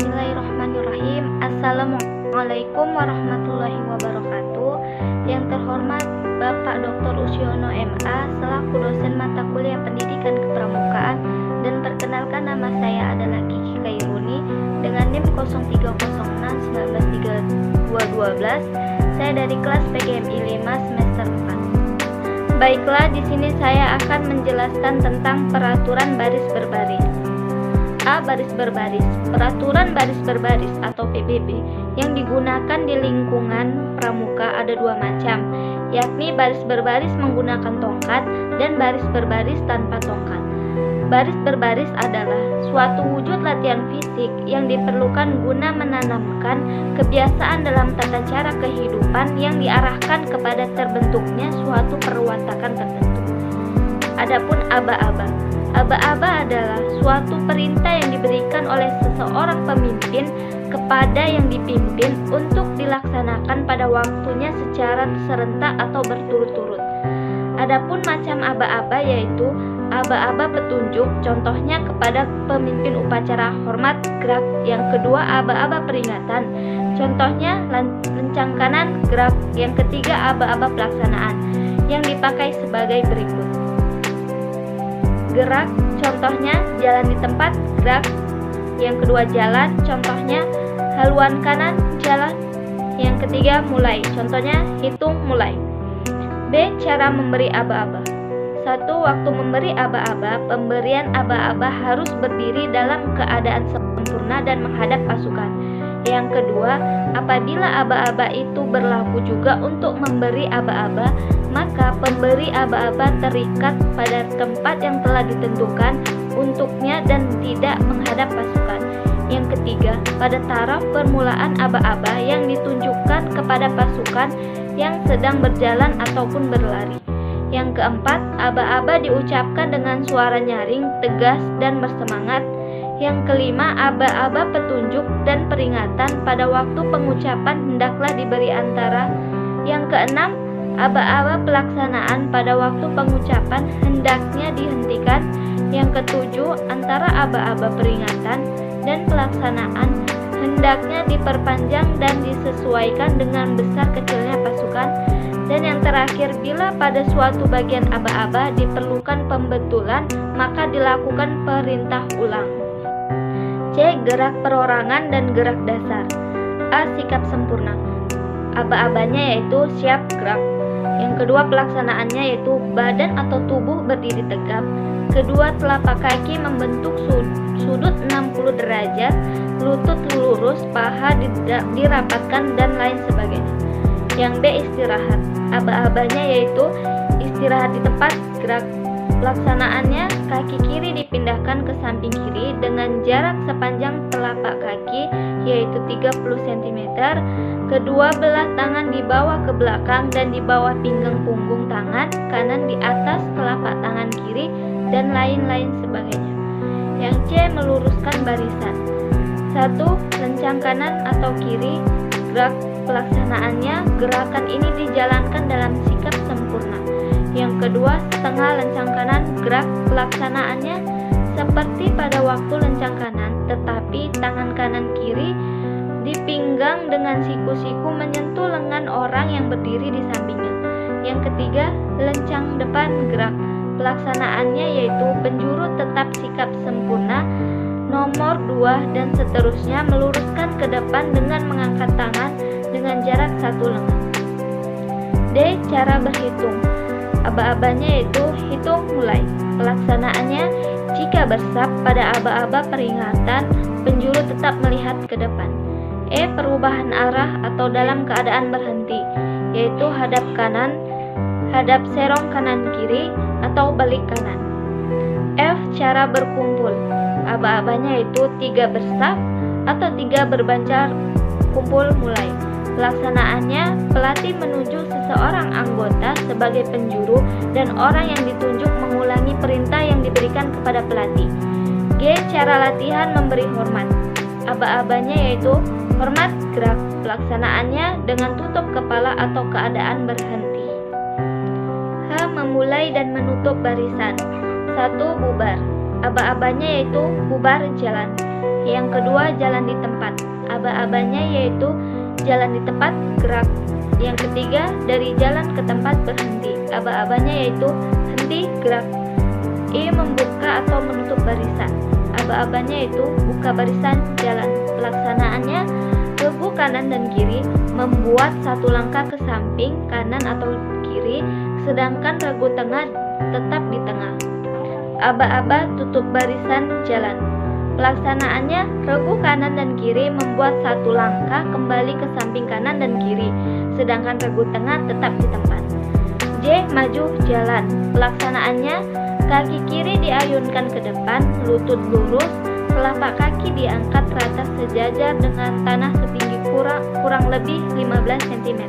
Bismillahirrahmanirrahim. Assalamualaikum warahmatullahi wabarakatuh. Yang terhormat Bapak Dr. Usyono MA selaku dosen mata kuliah Pendidikan Kepramukaan, dan perkenalkan nama saya adalah Kiki Kairuni dengan NIM 0306193212. Saya dari kelas PGMI 5 semester 4. Baiklah, di sini saya akan menjelaskan tentang peraturan baris berbaris. A. Baris berbaris. Peraturan baris berbaris atau PBB yang digunakan di lingkungan pramuka ada dua macam, yakni baris berbaris menggunakan tongkat dan baris berbaris tanpa tongkat. Baris berbaris adalah suatu wujud latihan fisik yang diperlukan guna menanamkan kebiasaan dalam tata cara kehidupan yang diarahkan kepada terbentuknya suatu perwatakan tertentu. Adapun aba-aba. Aba-aba adalah suatu perintah yang diberikan oleh seseorang pemimpin kepada yang dipimpin untuk dilaksanakan pada waktunya secara serentak atau berturut-turut. Adapun macam aba-aba yaitu aba-aba petunjuk, contohnya kepada pemimpin upacara hormat gerak. Yang kedua, aba-aba peringatan, contohnya lencang kanan gerak. Yang ketiga, aba-aba pelaksanaan yang dipakai sebagai berikut. Gerak, contohnya jalan di tempat, gerak. Yang kedua, jalan, contohnya haluan kanan, jalan. Yang ketiga, mulai, contohnya hitung, mulai. B. Cara memberi aba-aba. 1. Waktu memberi aba-aba, pemberian aba-aba harus berdiri dalam keadaan sempurna dan menghadap pasukan. Yang kedua, apabila aba-aba itu berlaku juga untuk memberi aba-aba, maka pemberi aba-aba terikat pada tempat yang telah ditentukan untuknya dan tidak menghadap pasukan. Yang ketiga, pada taraf permulaan aba-aba yang ditunjukkan kepada pasukan yang sedang berjalan ataupun berlari. Yang keempat, aba-aba diucapkan dengan suara nyaring, tegas, dan bersemangat. Yang kelima, aba-aba petunjuk dan peringatan pada waktu pengucapan hendaklah diberi antara. Yang keenam, aba-aba pelaksanaan pada waktu pengucapan hendaknya dihentikan. Yang ketujuh, antara aba-aba peringatan dan pelaksanaan hendaknya diperpanjang dan disesuaikan dengan besar kecilnya pasukan. Dan yang terakhir, bila pada suatu bagian aba-aba diperlukan pembetulan, maka dilakukan perintah ulang. C. Gerak perorangan dan gerak dasar. A. Sikap sempurna. Aba-abanya yaitu siap gerak. Yang kedua, pelaksanaannya yaitu badan atau tubuh berdiri tegap. Kedua, telapak kaki membentuk sudut 60 derajat, lutut lurus, paha dirapatkan, dan lain sebagainya. Yang B. Istirahat. Aba-abanya yaitu istirahat di tempat, gerak. Pelaksanaannya, kaki kiri dipindahkan ke samping kiri dengan jarak sepanjang telapak kaki yaitu 30 cm. Kedua belah tangan dibawa ke belakang dan di bawah pinggang punggung tangan kanan di atas telapak tangan kiri, dan lain-lain sebagainya. Yang C. Meluruskan barisan. 1. Lencang kanan atau kiri, gerak. Pelaksanaannya, gerakan ini dijalankan dalam sikap sempurna. Yang kedua, setengah lencang kanan, gerak. Pelaksanaannya seperti pada waktu lencang kanan, tetapi tangan kanan kiri dipinggang dengan siku-siku menyentuh lengan orang yang berdiri di sampingnya. Yang ketiga, lencang depan, gerak. Pelaksanaannya yaitu penjuru tetap sikap sempurna. Nomor 2 dan seterusnya, meluruskan ke depan dengan mengangkat tangan dengan jarak 1 lengan. D. Cara berhitung. Aba-abanya yaitu hitung, mulai. Pelaksanaannya, jika bersab pada aba-aba peringatan, penjuru tetap melihat ke depan. E. Perubahan arah atau dalam keadaan berhenti, yaitu hadap kanan, hadap serong kanan kiri, atau balik kanan. F. Cara berkumpul. Aba-abanya yaitu 3 bersab atau 3 berbancar kumpul, mulai. Pelaksanaannya, pelatih menuju seseorang anggota sebagai penjuru dan orang yang ditunjuk mengulangi perintah yang diberikan kepada pelatih. G. Cara latihan memberi hormat. Aba-abanya yaitu hormat, gerak. Pelaksanaannya dengan tutup kepala atau keadaan berhenti. H. Memulai dan menutup barisan. 1. Bubar. Aba-abanya yaitu bubar, jalan. Yang kedua, jalan di tempat. Aba-abanya yaitu jalan di tempat, gerak. Yang ketiga, dari jalan ke tempat, berhenti. Aba-abanya yaitu henti, gerak. I, membuka atau menutup barisan. Aba-abanya yaitu buka barisan, jalan. Pelaksanaannya, regu kanan dan kiri membuat satu langkah ke samping kanan atau kiri, sedangkan regu tengah tetap di tengah. Aba-aba tutup barisan, jalan. Pelaksanaannya, regu kanan dan kiri membuat satu langkah kembali ke samping kanan dan kiri, sedangkan regu tengah tetap di tempat. J, maju, jalan. Pelaksanaannya, kaki kiri diayunkan ke depan, lutut lurus, telapak kaki diangkat rata sejajar dengan tanah setinggi kurang lebih 15 cm.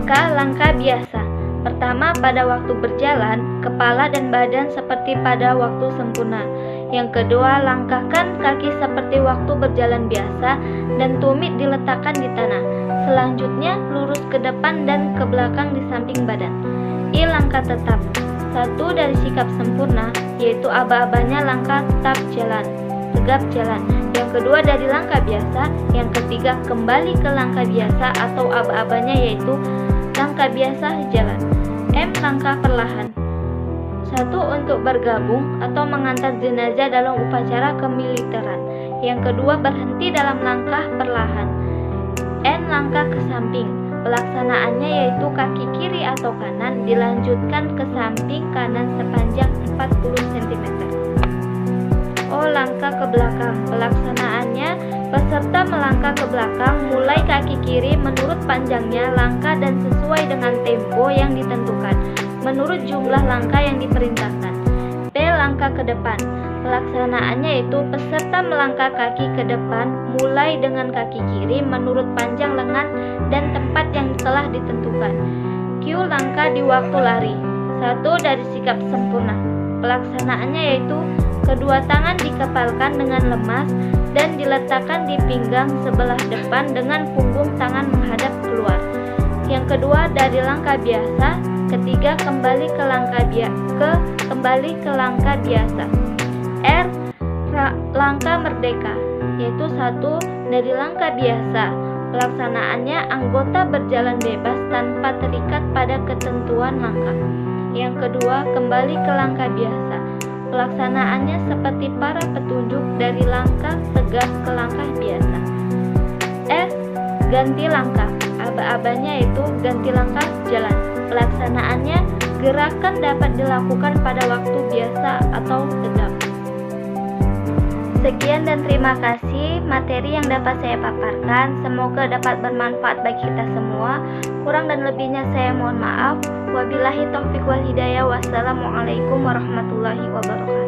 K, langkah biasa. Pertama, pada waktu berjalan, kepala dan badan seperti pada waktu sempurna. Yang kedua, langkahkan kaki seperti waktu berjalan biasa dan tumit diletakkan di tanah. Selanjutnya, lurus ke depan dan ke belakang di samping badan. I, langkah tetap. Satu dari sikap sempurna, yaitu aba-abanya langkah tetap jalan, tegap jalan. Yang kedua dari langkah biasa. Yang ketiga, kembali ke langkah biasa atau aba-abanya yaitu langkah biasa jalan. M, langkah perlahan. Satu, untuk bergabung atau mengantar jenazah dalam upacara kemiliteran. Yang kedua, berhenti dalam langkah perlahan. N, langkah ke samping. Pelaksanaannya yaitu kaki kiri atau kanan dilanjutkan ke samping kanan sepanjang 40 cm. O, langkah ke belakang. Pelaksanaannya, peserta melangkah ke belakang mulai kaki kiri menurut panjangnya langkah dan sesuai dengan tempo yang ditentukan menurut jumlah langkah yang diperintahkan. P, langkah ke depan. Pelaksanaannya yaitu peserta melangkah kaki ke depan mulai dengan kaki kiri menurut panjang lengan dan tempat yang telah ditentukan. Q, langkah di waktu lari. Satu dari sikap sempurna. Pelaksanaannya yaitu kedua tangan dikepalkan dengan lemas dan diletakkan di pinggang sebelah depan dengan punggung tangan menghadap keluar. Yang kedua dari langkah biasa. Ketiga, kembali ke langkah biasa. R, langkah merdeka, yaitu satu dari langkah biasa. Pelaksanaannya, anggota berjalan bebas tanpa terikat pada ketentuan langkah. Yang kedua, kembali ke langkah biasa. Pelaksanaannya seperti para petunjuk dari langkah tegap ke langkah biasa. S, ganti langkah. Aba-abanya yaitu ganti langkah jalan. Pelaksanaannya, gerakan dapat dilakukan pada waktu biasa atau tegap. Sekian dan terima kasih materi yang dapat saya paparkan. Semoga dapat bermanfaat bagi kita semua. Kurang dan lebihnya saya mohon maaf. Wabillahi taufiq wal hidayah. Wassalamualaikum warahmatullahi wabarakatuh.